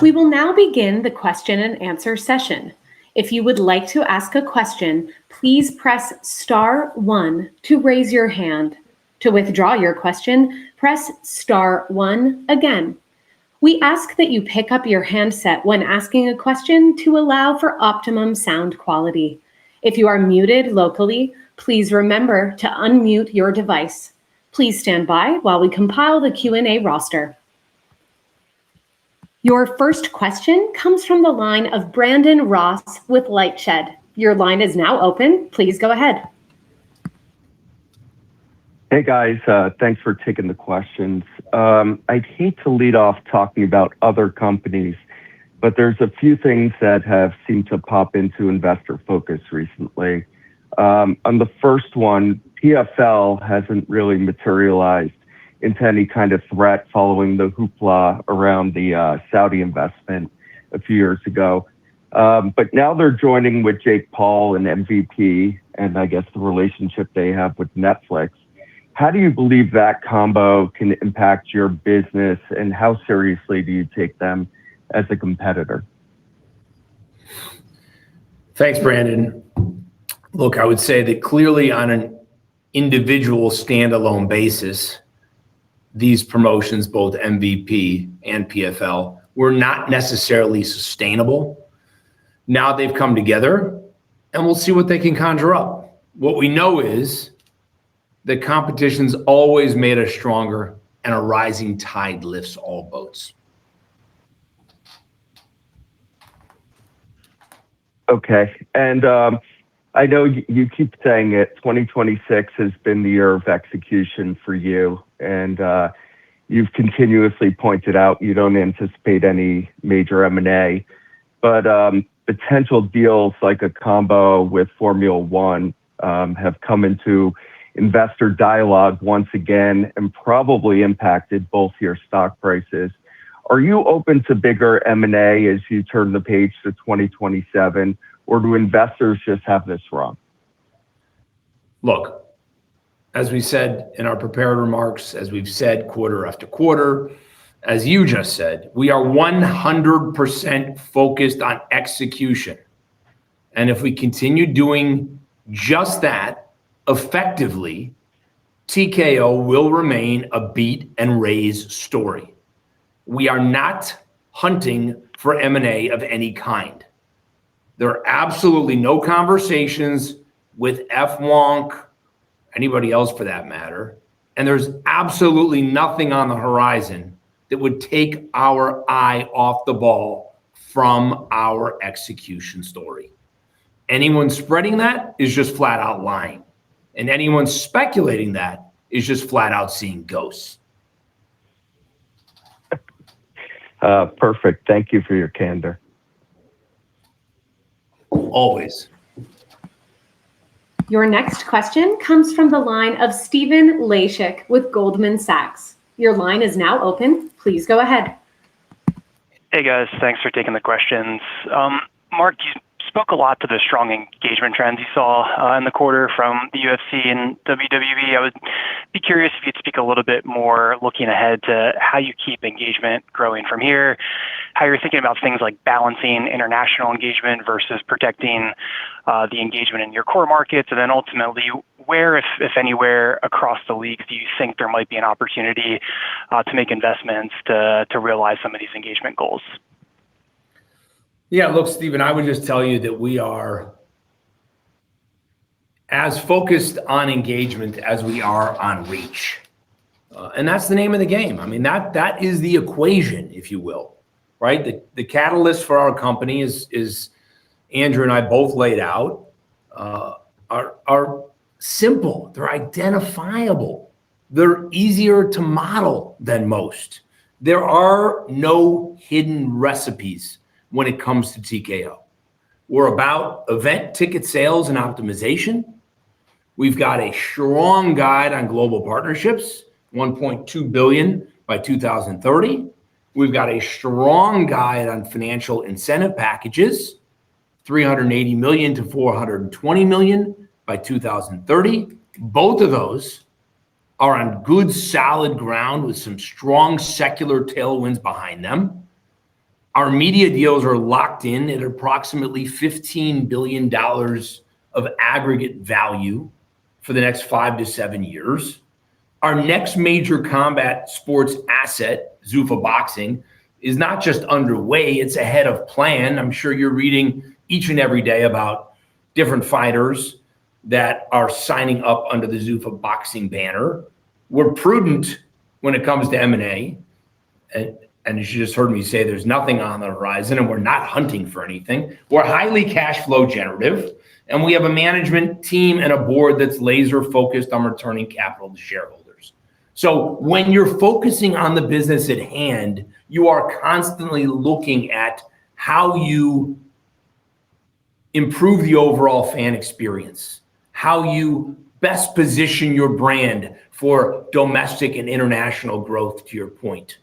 We will now begin the question and answer session. If you would like to ask a question, please press *1 to raise your hand. To withdraw your question, press *1 again. We ask that you pick up your handset when asking a question to allow for optimum sound quality. If you are muted locally, please remember to unmute your device. Please stand by while we compile the Q&A roster. Your first question comes from the line of Brandon Ross with LightShed. Your line is now open. Please go ahead. Hey guys, thanks for taking the questions. I'd hate to lead off talking about other companies, but there's a few things that have seemed to pop into investor focus recently. On the first one, PFL hasn't really materialized into any kind of threat following the hoopla around the Saudi investment a few years ago. But now they're joining with Jake Paul and MVP, and I guess the relationship they have with Netflix. How do you believe that combo can impact your business, and how seriously do you take them as a competitor? Thanks, Brandon. Look, I would say that clearly on an individual standalone basis, these promotions, both MVP and PFL, were not necessarily sustainable. Now they've come together, and we'll see what they can conjure up. What we know is that competition's always made us stronger, and a rising tide lifts all boats. Okay, and I know you keep saying it, 2026 has been the year of execution for you, and you've continuously pointed out you don't anticipate any major M&A, but potential deals like a combo with Formula One have come into investor dialogue once again and probably impacted both your stock prices. Are you open to bigger M&A as you turn the page to 2027, or do investors just have this wrong? Look, as we said in our prepared remarks, as we've said quarter after quarter, as you just said, we are 100% focused on execution. And if we continue doing just that effectively, TKO will remain a beat and raise story. We are not hunting for M&A of any kind. There are absolutely no conversations with F-Wonk, anybody else for that matter, and there's absolutely nothing on the horizon that would take our eye off the ball from our execution story. Anyone spreading that is just flat out lying, and anyone speculating that is just flat out seeing ghosts. Perfect. Thank you for your candor. Always. Your next question comes from the line of Stephen Laszczyk with Goldman Sachs. Your line is now open. Please go ahead. Hey guys, thanks for taking the questions. Mark, you spoke a lot to the strong engagement trends you saw in the quarter from the UFC and WWE. I would be curious if you'd speak a little bit more looking ahead to how you keep engagement growing from here, how you're thinking about things like balancing international engagement versus protecting the engagement in your core markets, and then ultimately where, if anywhere, across the leagues do you think there might be an opportunity to make investments to realize some of these engagement goals? Yeah, look, Stephen, I would just tell you that we are as focused on engagement as we are on reach. And that's the name of the game. I mean, that is the equation, if you will, right? The catalyst for our company is Andrew and I both laid out, are simple. They're identifiable. They're easier to model than most. There are no hidden recipes when it comes to TKO. We're about event ticket sales and optimization. We've got a strong guide on global partnerships, 1.2 billion by 2030. We've got a strong guide on financial incentive packages, 380 million to 420 million by 2030. Both of those are on good, solid ground with some strong secular tailwinds behind them. Our media deals are locked in at approximately $15 billion of aggregate value for the next 5 to 7 years. Our next major combat sports asset, Zuffa Boxing, is not just underway, it's ahead of plan. I'm sure you're reading each and every day about different fighters that are signing up under the Zuffa Boxing banner. We're prudent when it comes to M&A. And as you just heard me say, there's nothing on the horizon and we're not hunting for anything. We're highly cash flow generative, and we have a management team and a board that's laser focused on returning capital to shareholders. So when you're focusing on the business at hand, you are constantly looking at how you improve the overall fan experience, how you best position your brand for domestic and international growth, to your point.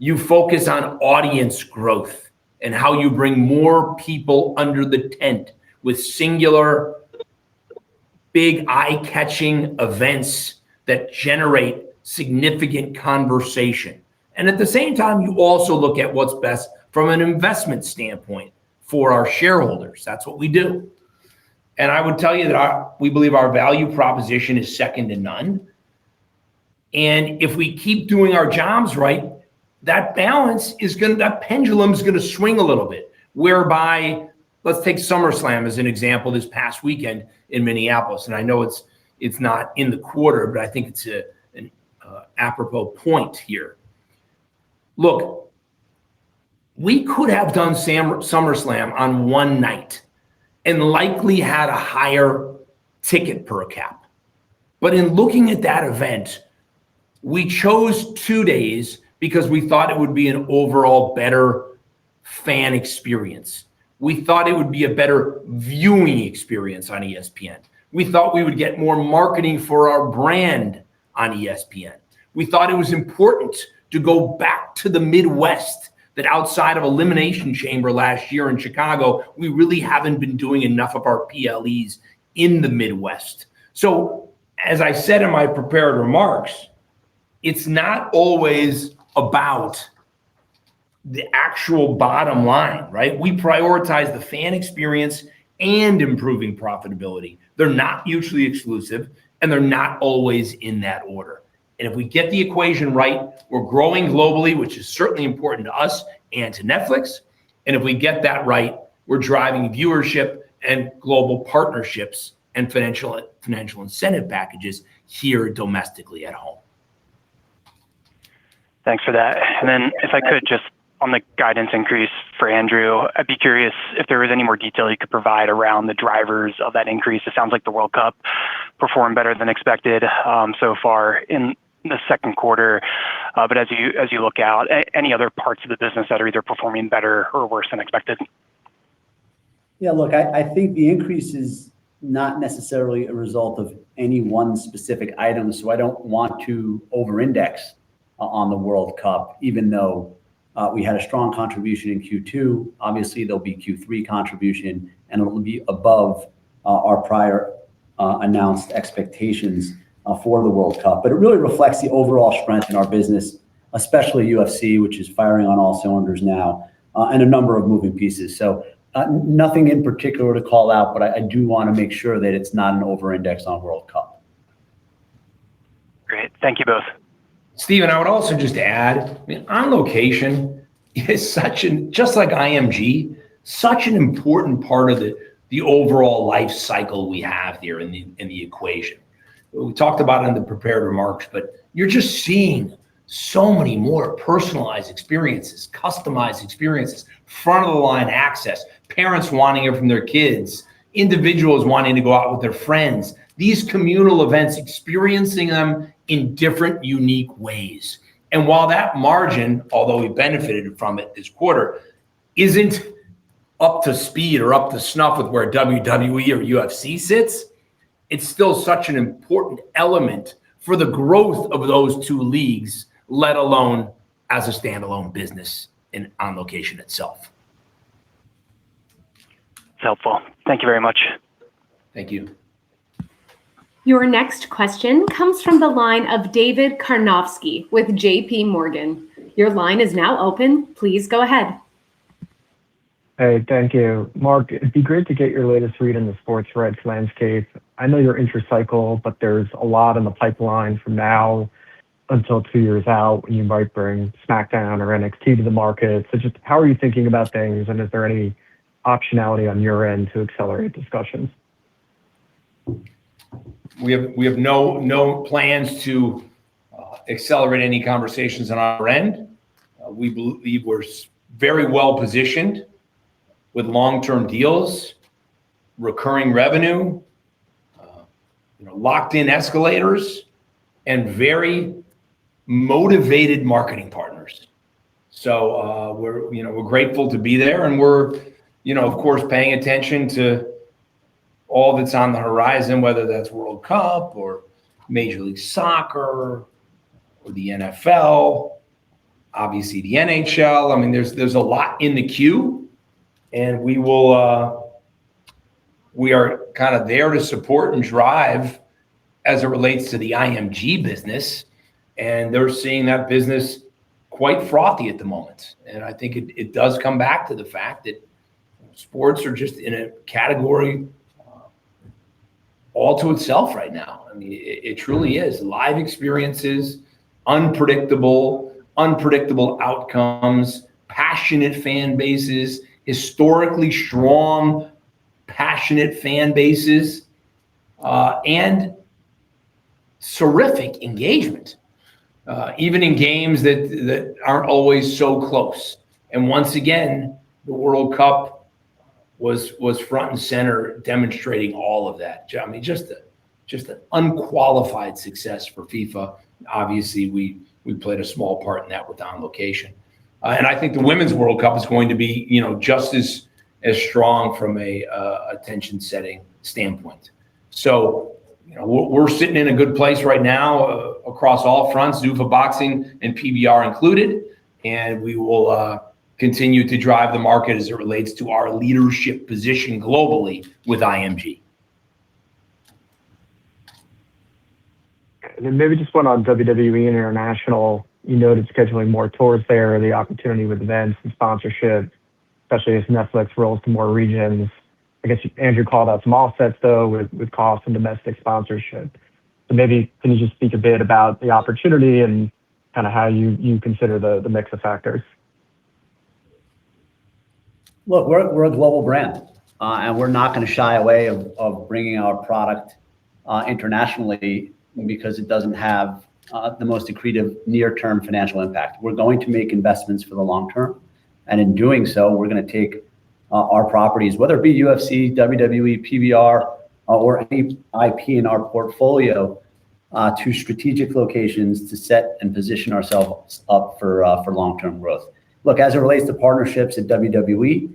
You focus on audience growth and how you bring more people under the tent with singular, big, eye-catching events that generate significant conversation. And at the same time, you also look at what's best from an investment standpoint for our shareholders. That's what we do. And I would tell you that we believe our value proposition is second to none. And if we keep doing our jobs right, that pendulum is going to swing a little bit, whereby, let's take SummerSlam as an example this past weekend in Minneapolis. And I know it's not in the quarter, but I think it's an apropos point here. Look, we could have done SummerSlam on one night and likely had a higher ticket per cap. But in looking at that event, we chose 2 days because we thought it would be an overall better fan experience. We thought it would be a better viewing experience on ESPN. We thought we would get more marketing for our brand on ESPN. We thought it was important to go back to the Midwest, that outside of Elimination Chamber last year in Chicago, we really haven't been doing enough of our PLEs in the Midwest. So as I said in my prepared remarks, it's not always about the actual bottom line, right? We prioritize the fan experience and improving profitability. They're not mutually exclusive, and they're not always in that order. And if we get the equation right, we're growing globally, which is certainly important to us and to Netflix. And if we get that right, we're driving viewership and global partnerships and financial incentive packages here domestically at home. Thanks for that. And then if I could, just on the guidance increase for Andrew, I'd be curious if there was any more detail you could provide around the drivers of that increase. It sounds like the World Cup performed better than expected so far in the second quarter. But as you look out, any other parts of the business that are either performing better or worse than expected? Yeah, look, I think the increase is not necessarily a result of any one specific item, so I don't want to over-index on the World Cup, even though we had a strong contribution in Q2. Obviously, there'll be Q3 contribution, and it'll be above our prior announced expectations for the World Cup. But it really reflects the overall strength in our business, especially UFC, which is firing on all cylinders now, and a number of moving pieces. So nothing in particular to call out, but I do want to make sure that it's not an over-index on World Cup. Great. Thank you both. Steven, I would also just add, On Location is just like IMG, such an important part of the overall life cycle we have here in the equation. We talked about it in the prepared remarks, but you're just seeing so many more personalized experiences, customized experiences, front of the line access, parents wanting it from their kids, individuals wanting to go out with their friends, these communal events, experiencing them in different, unique ways. And while that margin, although we benefited from it this quarter, isn't up to speed or up to snuff with where WWE or UFC sits, it's still such an important element for the growth of those two leagues, let alone as a standalone business in On Location itself. It's helpful. Thank you very much. Thank you. Your next question comes from the line of David Karnovsky with JP Morgan. Your line is now open. Please go ahead. Hey, thank you. Mark, it'd be great to get your latest read in the sports rights landscape. I know you're intra-cycle, but there's a lot in the pipeline from now until 2 years out when you might bring SmackDown or NXT to the market. So just how are you thinking about things, and is there any optionality on your end to accelerate discussions? We have no plans to accelerate any conversations on our end. We believe we're very well positioned with long-term deals, recurring revenue, locked in escalators, and very motivated marketing partners. So we're grateful to be there, and we're of course paying attention to all that's on the horizon, whether that's World Cup or Major League Soccer or the NFL, obviously the NHL. I mean, there's a lot in the queue, and we are kind of there to support and drive as it relates to the IMG business, and they're seeing that business quite frothy at the moment. And I think it does come back to the fact that sports are just in a category all to itself right now. I mean, it truly is. Live experiences, unpredictable outcomes, passionate fan bases, historically strong, passionate fan bases, and terrific engagement, even in games that aren't always so close. And once again, the World Cup was front and center, demonstrating all of that. I mean, just an unqualified success for FIFA. Obviously, we played a small part in that with On Location. And I think the Women's World Cup is going to be, just as as strong from a attention setting standpoint. So, we're sitting in a good place right now across all fronts, Zuffa boxing and PBR included, and we will continue to drive the market as it relates to our leadership position globally with IMG. And then maybe just one on WWE International. You noted scheduling more tours there, the opportunity with events and sponsorship, especially as Netflix rolls to more regions. I guess Andrew called out some offsets, though, with cost and domestic sponsorship. So maybe can you just speak a bit about the opportunity and kind of how you consider the mix of factors? Look, we're a global brand, and we're not going to shy away of bringing our product internationally because it doesn't have the most accretive near-term financial impact. We're going to make investments for the long term, and in doing so, we're going to take our properties, whether it be UFC, WWE, PBR, or any IP in our portfolio, to strategic locations to set and position ourselves up for long-term growth. Look, as it relates to partnerships at WWE,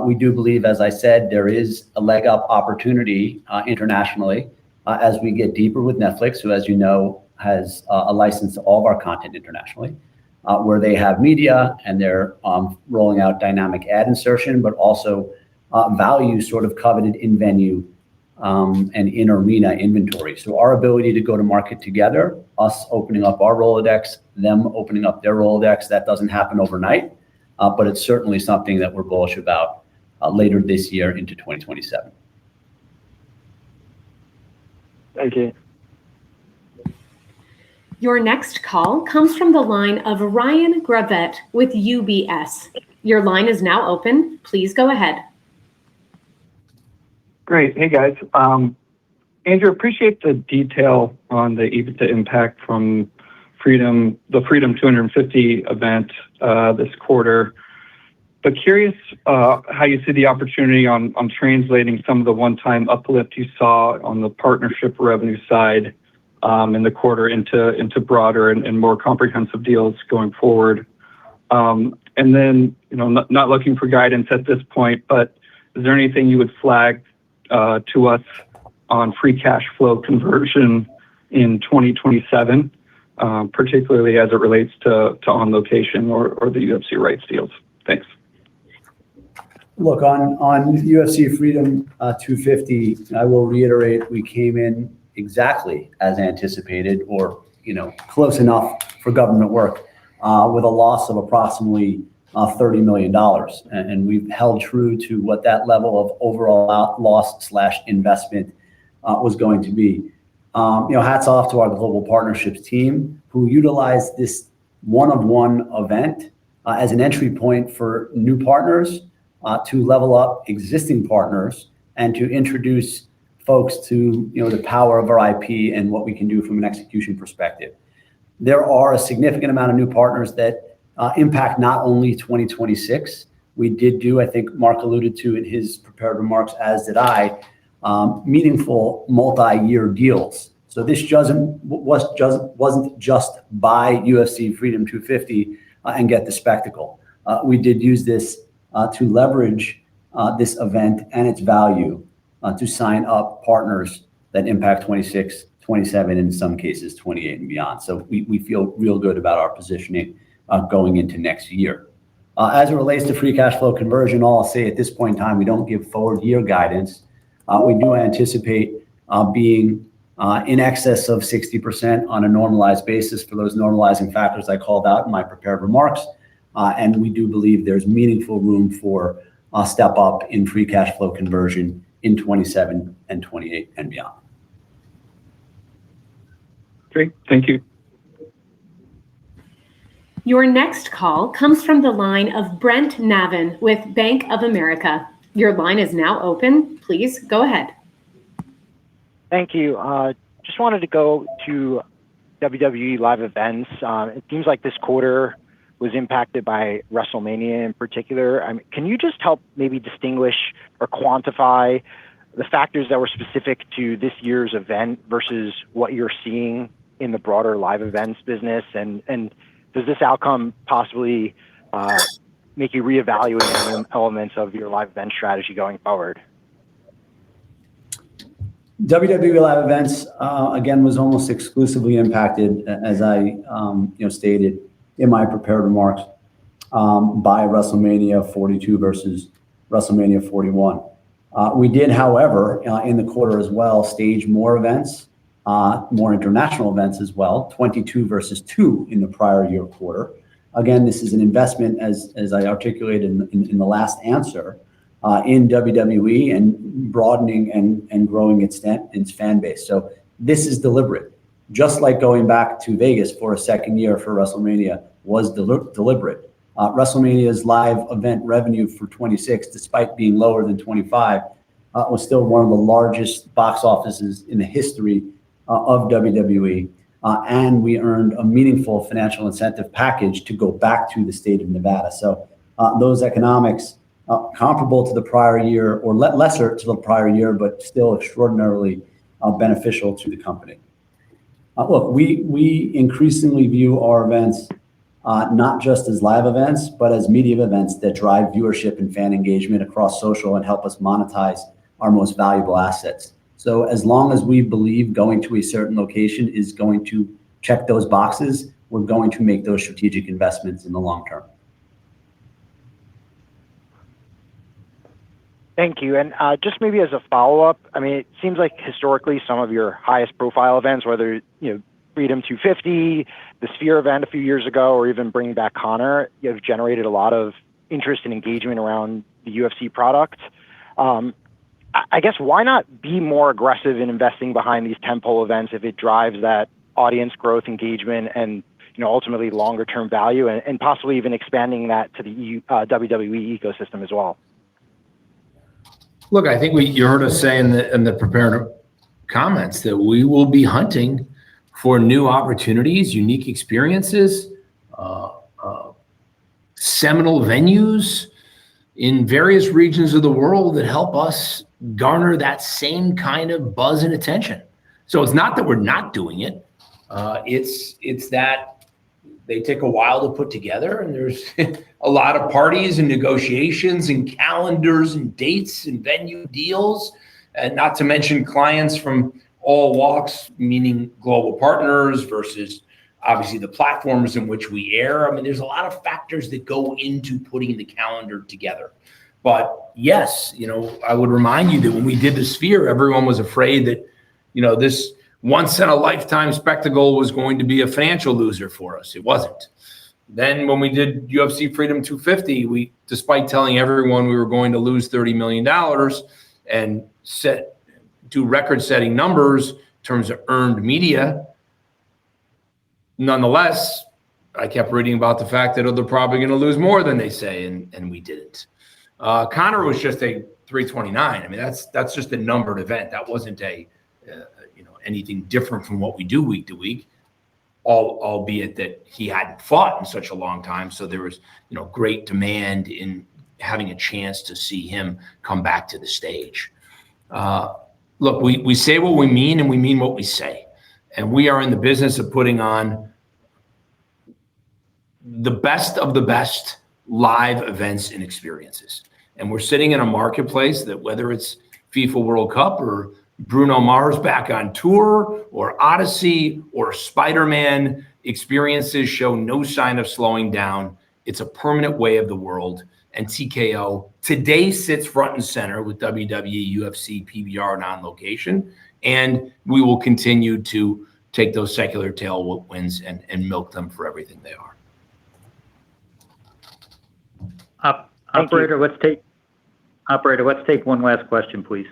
we do believe, as I said, there is a leg up opportunity internationally as we get deeper with Netflix, who, as you know, has a license to all of our content internationally, where they have media and they're rolling out dynamic ad insertion, but also value sort of coveted in venue and in arena inventory. So our ability to go to market together, us opening up our Rolodex, them opening up their Rolodex, that doesn't happen overnight, but it's certainly something that we're bullish about later this year into 2027. Thank you. Your next call comes from the line of Ryan Gravett with UBS. Your line is now open. Please go ahead. Great. Hey, guys. Andrew, appreciate the detail on the EBITDA impact from the Freedom 250 event this quarter. But curious how you see the opportunity on translating some of the one-time uplift you saw on the partnership revenue side in the quarter into broader and more comprehensive deals going forward. And then, not looking for guidance at this point, but is there anything you would flag to us on free cash flow conversion in 2027, particularly as it relates to On Location or the UFC rights deals? Thanks. Look, on UFC Freedom 250, I will reiterate, we came in exactly as anticipated, or close enough for government work, with a loss of approximately $30 million. And we've held true to what that level of overall loss/investment was going to be. Hats off to our global partnerships team who utilized this one-of-one event as an entry point for new partners, to level up existing partners, and to introduce folks to the power of our IP and what we can do from an execution perspective. There are a significant amount of new partners that impact not only 2026. We did do, I think Mark alluded to in his prepared remarks, as did I, meaningful multi-year deals. So this wasn't just buy UFC Freedom 250 and get the spectacle. We did use this to leverage this event and its value to sign up partners that impact 26, 27, in some cases 28 and beyond. So we feel real good about our positioning going into next year. As it relates to free cash flow conversion, all I'll say at this point in time, we don't give forward year guidance. We do anticipate being in excess of 60% on a normalized basis for those normalizing factors I called out in my prepared remarks. And we do believe there's meaningful room for a step up in free cash flow conversion in 27 and 28 and beyond. Great. Thank you. Your next call comes from the line of Brent Navin with Bank of America. Your line is now open. Please go ahead. Thank you. Just wanted to go to WWE live events. It seems like this quarter was impacted by WrestleMania in particular. Can you just help maybe distinguish or quantify the factors that were specific to this year's event versus what you're seeing in the broader live events business? And does this outcome possibly make you reevaluate any elements of your live event strategy going forward? WWE live events, again, was almost exclusively impacted, as I stated in my prepared remarks, by WrestleMania 42 versus WrestleMania 41. We did, however, in the quarter as well, stage more events, more international events as well, 22 versus 2 in the prior year quarter. Again, this is an investment, as I articulated in the last answer, in WWE and broadening and growing its fan base. So this is deliberate. Just like going back to Vegas for a second year for WrestleMania was deliberate. WrestleMania's live event revenue for 26, despite being lower than 25, was still one of the largest box offices in the history of WWE. And we earned a meaningful financial incentive package to go back to the state of Nevada. So those economics, comparable to the prior year or lesser to the prior year, but still extraordinarily beneficial to the company. Look, we increasingly view our events not just as live events, but as media events that drive viewership and fan engagement across social and help us monetize our most valuable assets. So as long as we believe going to a certain location is going to check those boxes, we're going to make those strategic investments in the long term. Thank you. And just maybe as a follow-up, I mean, it seems like historically some of your highest profile events, whether, Freedom 250, the Sphere event a few years ago, or even bringing back Conor, have generated a lot of interest and engagement around the UFC product. I guess why not be more aggressive in investing behind these tentpole events if it drives that audience growth, engagement, and ultimately longer term value, and possibly even expanding that to the WWE ecosystem as well? Look, I think you heard us say in the prepared comments that we will be hunting for new opportunities, unique experiences, seminal venues in various regions of the world that help us garner that same kind of buzz and attention. So it's not that we're not doing it. It's that they take a while to put together, and there's a lot of parties and negotiations and calendars and dates and venue deals, and not to mention clients from all walks, meaning global partners versus obviously the platforms in which we air. I mean, there's a lot of factors that go into putting the calendar together. But yes, I would remind you that when we did the Sphere, everyone was afraid that, this once in a lifetime spectacle was going to be a financial loser for us. It wasn't. Then when we did UFC Freedom 250, despite telling everyone we were going to lose $30 million and do record-setting numbers in terms of earned media, nonetheless, I kept reading about the fact that they're probably going to lose more than they say, and we didn't. Conor was just a 329. I mean, that's just a numbered event. That wasn't anything different from what we do week to week, albeit that he hadn't fought in such a long time. So there was, great demand in having a chance to see him come back to the stage. Look, we say what we mean, and we mean what we say. And we are in the business of putting on the best of the best live events and experiences. And we're sitting in a marketplace that, whether it's FIFA World Cup or Bruno Mars back on tour or Odyssey or Spider-Man, experiences show no sign of slowing down. It's a permanent way of the world. And TKO today sits front and center with WWE, UFC, PBR, and On Location. And we will continue to take those secular tailwinds and milk them for everything they are. Operator, let's take one last question, please.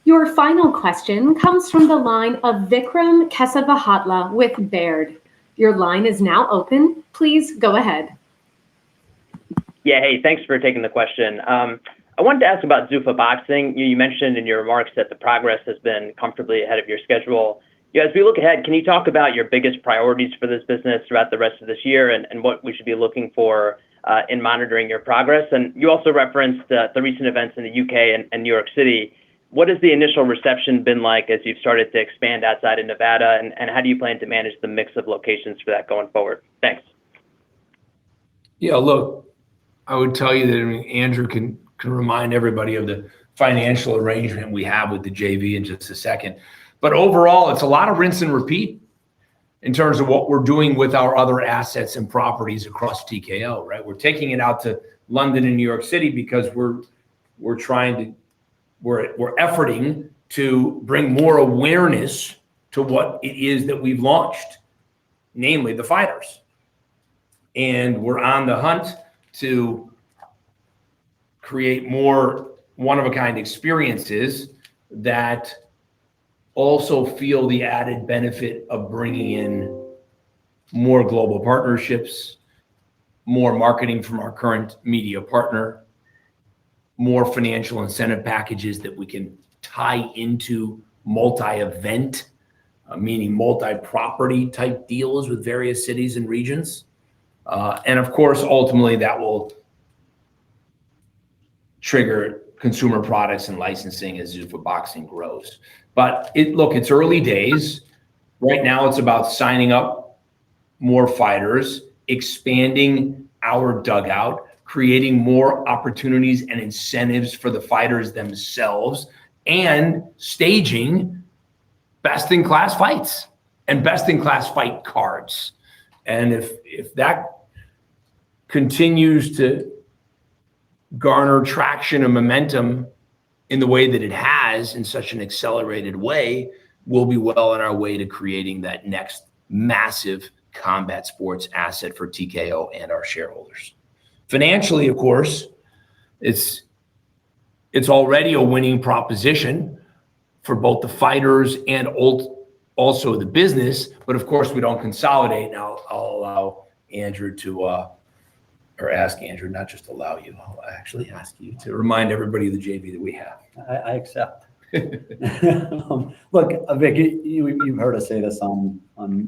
Your final question comes from the line of Vikram Kesavabhotla with Baird. Your line is now open. Please go ahead. Yeah, hey, thanks for taking the question. I wanted to ask about Zuffa Boxing. You mentioned in your remarks that the progress has been comfortably ahead of your schedule. As we look ahead, can you talk about your biggest priorities for this business throughout the rest of this year and what we should be looking for in monitoring your progress? And you also referenced the recent events in the UK and New York City. What has the initial reception been like as you've started to expand outside of Nevada, and how do you plan to manage the mix of locations for that going forward? Thanks. Yeah, look, I would tell you that Andrew can remind everybody of the financial arrangement we have with the JV in just a second. But overall, it's a lot of rinse and repeat in terms of what we're doing with our other assets and properties across TKO, right? We're taking it out to London and New York City because we're efforting to bring more awareness to what it is that we've launched, namely the fighters. And we're on the hunt to create more one-of-a-kind experiences that also feel the added benefit of bringing in more global partnerships, more marketing from our current media partner, more financial incentive packages that we can tie into multi-event, meaning multi-property type deals with various cities and regions. And of course, ultimately that will trigger consumer products and licensing as Zuffa Boxing grows. But it's early days. Right now it's about signing up more fighters, expanding our dugout, creating more opportunities and incentives for the fighters themselves, and staging best-in-class fights and best-in-class fight cards. And if that continues to garner traction and momentum in the way that it has in such an accelerated way, we'll be well on our way to creating that next massive combat sports asset for TKO and our shareholders. Financially, of course, it's already a winning proposition for both the fighters and also the business. But of course, we don't consolidate. Now I'll allow Andrew to, or ask Andrew, not just allow you, I'll actually ask you to remind everybody of the JV that we have. I accept. Look, Vic, you've heard us say this on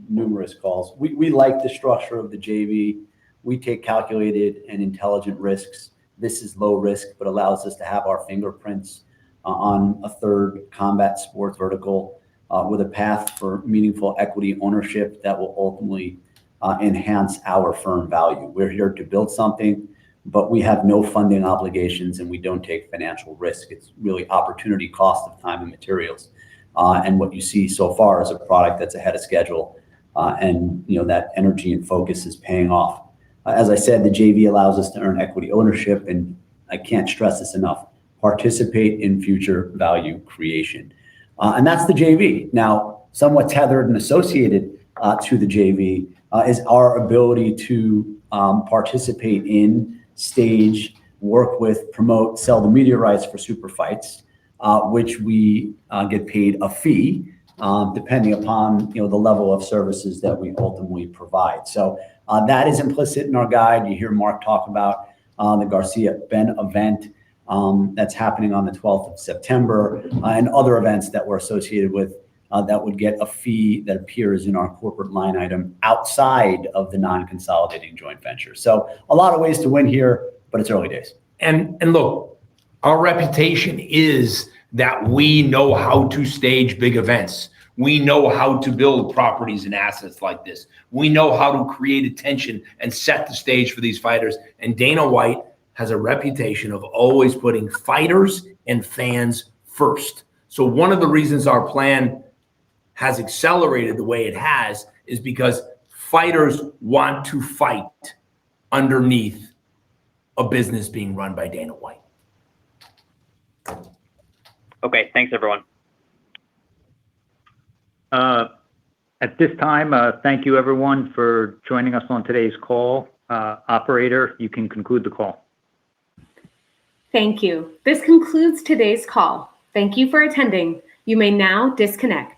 numerous calls. We like the structure of the JV. We take calculated and intelligent risks. This is low risk, but allows us to have our fingerprints on a third combat sports vertical with a path for meaningful equity ownership that will ultimately enhance our firm value. We're here to build something, but we have no funding obligations and we don't take financial risk. It's really opportunity cost of time and materials. And what you see so far is a product that's ahead of schedule. And that energy and focus is paying off. As I said, the JV allows us to earn equity ownership, and I can't stress this enough, participate in future value creation. And that's the JV. Now, somewhat tethered and associated to the JV is our ability to participate in, stage, work with, promote, sell the media rights for super fights, which we get paid a fee depending upon the level of services that we ultimately provide. So that is implicit in our guide. You hear Mark talk about the Garcia Ben event that's happening on the 12th of September and other events that we're associated with that would get a fee that appears in our corporate line item outside of the non-consolidating joint venture. So a lot of ways to win here, but it's early days. And look, our reputation is that we know how to stage big events. We know how to build properties and assets like this. We know how to create attention and set the stage for these fighters. And Dana White has a reputation of always putting fighters and fans first. So one of the reasons our plan has accelerated the way it has is because fighters want to fight underneath a business being run by Dana White. Okay, thanks everyone. At this time, thank you everyone for joining us on today's call. Operator, you can conclude the call. Thank you. This concludes today's call. Thank you for attending. You may now disconnect.